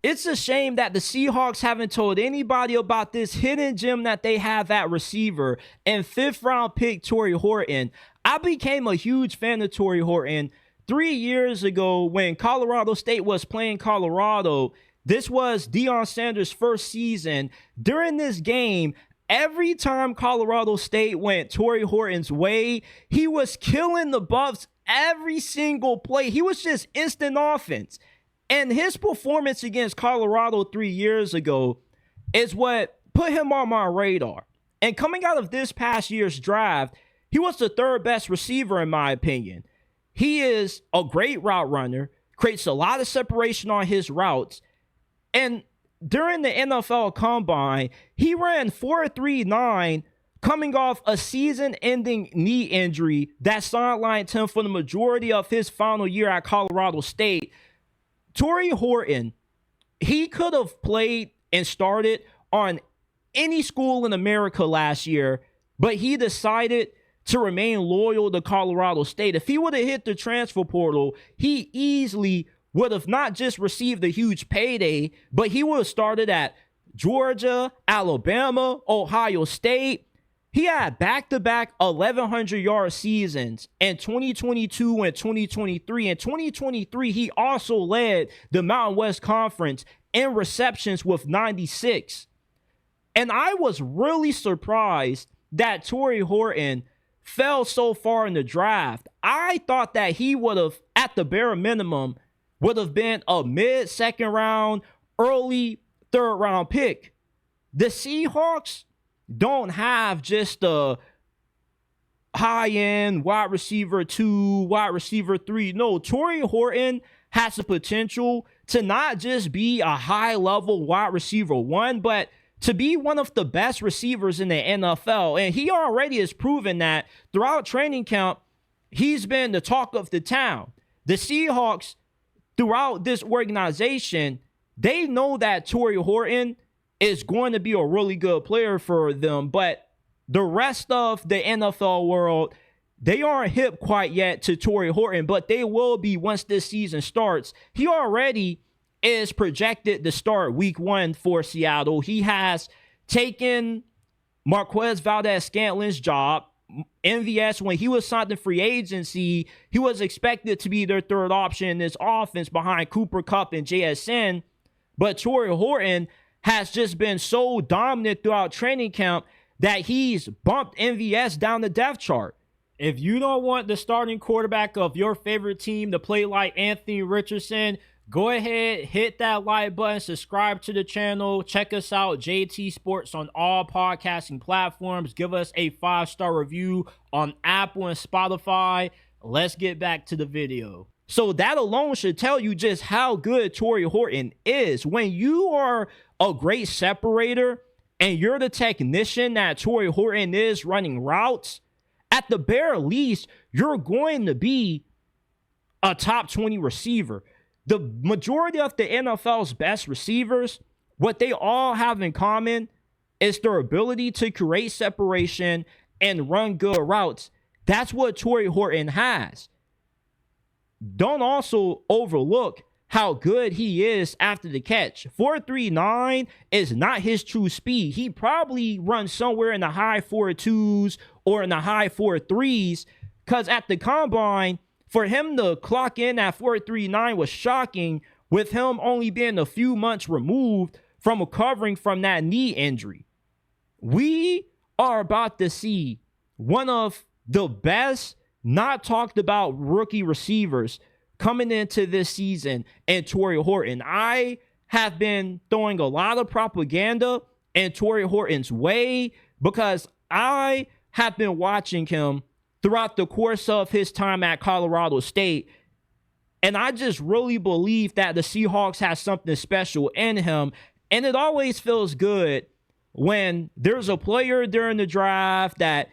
It's a shame that the Seahawks haven't told anybody about this hidden gem that they have at receiver and 5th round pick Tory Horton. I became a huge fan of Tory Horton 3 years ago when Colorado State was playing Colorado. This was Deion Sanders' first season. During this game, every time Colorado State went Tory Horton's way, he was killing the Buffs every single play. He was just instant offense. And his performance against Colorado 3 years ago is what put him on my radar. And coming out of this past year's draft, he was the 3rd best receiver in my opinion. He is a great route runner, creates a lot of separation on his routes. And during the NFL Combine, he ran 4.39 coming off a season-ending knee injury that sidelined him for the majority of his final year at Colorado State. Tory Horton, he could have played and started on any school in America last year, but he decided to remain loyal to Colorado State. If he would have hit the transfer portal, he easily would have not just received a huge payday, but he would have started at Georgia, Alabama, Ohio State. He had back-to-back 1,100-yard seasons in 2022 and 2023. In 2023, he also led the Mountain West Conference in receptions with 96. And I was really surprised that Tory Horton fell so far in the draft. I thought that he would have, at the bare minimum, would have been a mid-second round, early third-round pick. The Seahawks don't have just a high-end wide receiver 2, wide receiver 3. No, Tory Horton has the potential to not just be a high-level wide receiver 1, but to be one of the best receivers in the NFL. And he already has proven that throughout training camp, he's been the talk of the town. The Seahawks, throughout this organization, they know that Tory Horton is going to be a really good player for them, but the rest of the NFL world, they aren't hip quite yet to Tory Horton, but they will be once this season starts. He already is projected to start week 1 for Seattle. He has taken Marquez Valdes-Scantling's job. MVS, when he was signed to free agency, he was expected to be their 3rd option in this offense behind Cooper Kupp and JSN, but Tory Horton has just been so dominant throughout training camp that he's bumped MVS down the depth chart. If you don't want the starting quarterback of your favorite team to play like Anthony Richardson, go ahead, hit that like button, subscribe to the channel, check us out, JT Sports, on all podcasting platforms. Give us a 5-star review on Apple and Spotify. Let's get back to the video. So that alone should tell you just how good Tory Horton is. When you are a great separator and you're the technician that Tory Horton is running routes, at the bare least, you're going to be a top 20 receiver. The majority of the NFL's best receivers, what they all have in common is their ability to create separation and run good routes. That's what Tory Horton has. Don't also overlook how good he is after the catch. 4.39 is not his true speed. He probably runs somewhere in the high 4.2s or in the high 4.3s, because at the combine, for him to clock in at 4.39 was shocking, with him only being a few months removed from recovering from that knee injury. We are about to see one of the best not talked about rookie receivers coming into this season in Tory Horton. I have been throwing a lot of propaganda in Tory Horton's way because I have been watching him throughout the course of his time at Colorado State, and I just really believe that the Seahawks have something special in him. And it always feels good when there's a player during the draft that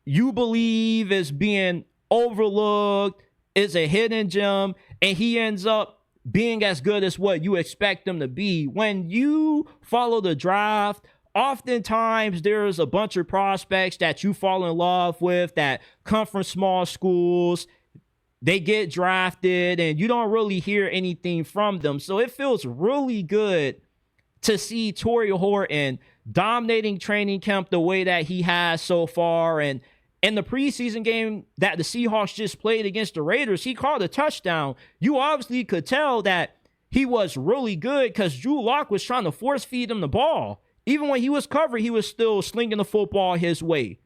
you believe is being overlooked, is a hidden gem, and he ends up being as good as what you expect him to be. When you follow the draft, oftentimes there's a bunch of prospects that you fall in love with that come from small schools. they get drafted and you don't really hear anything from them. So it feels really good to see Tory Horton dominating training camp the way that he has so far. And in the preseason game that the Seahawks just played against the Raiders, he caught a touchdown. You obviously could tell that he was really good because Drew Lock was trying to force feed him the ball. Even when he was covered, he was still slinging the football his way.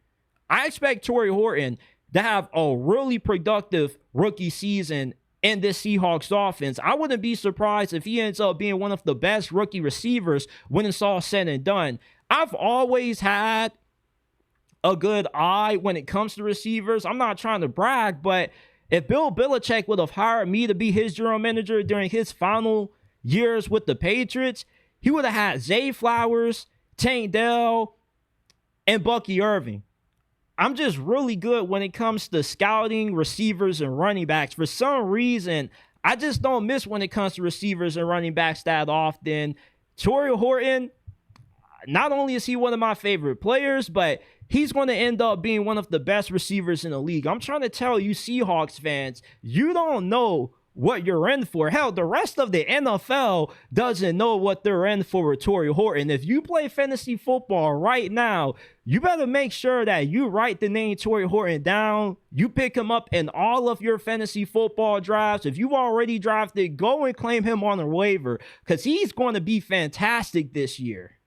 I expect Tory Horton to have a really productive rookie season in this Seahawks offense. I wouldn't be surprised if he ends up being one of the best rookie receivers when it's all said and done. I've always had a good eye when it comes to receivers. I'm not trying to brag, but if Bill Belichick would have hired me to be his general manager during his final years with the Patriots, he would have had Zay Flowers, Tank Dell, and Bucky Irving. I'm just really good when it comes to scouting receivers and running backs. For some reason, I just don't miss when it comes to receivers and running backs that often. Tory Horton, not only is he one of my favorite players, but he's going to end up being one of the best receivers in the league. I'm trying to tell you Seahawks fans, you don't know what you're in for. Hell, the rest of the NFL doesn't know what they're in for with Tory Horton. If you play fantasy football right now, you better make sure that you write the name Tory Horton down. You pick him up in all of your fantasy football drafts. If you've already drafted, go and claim him on a waiver because he's going to be fantastic this year.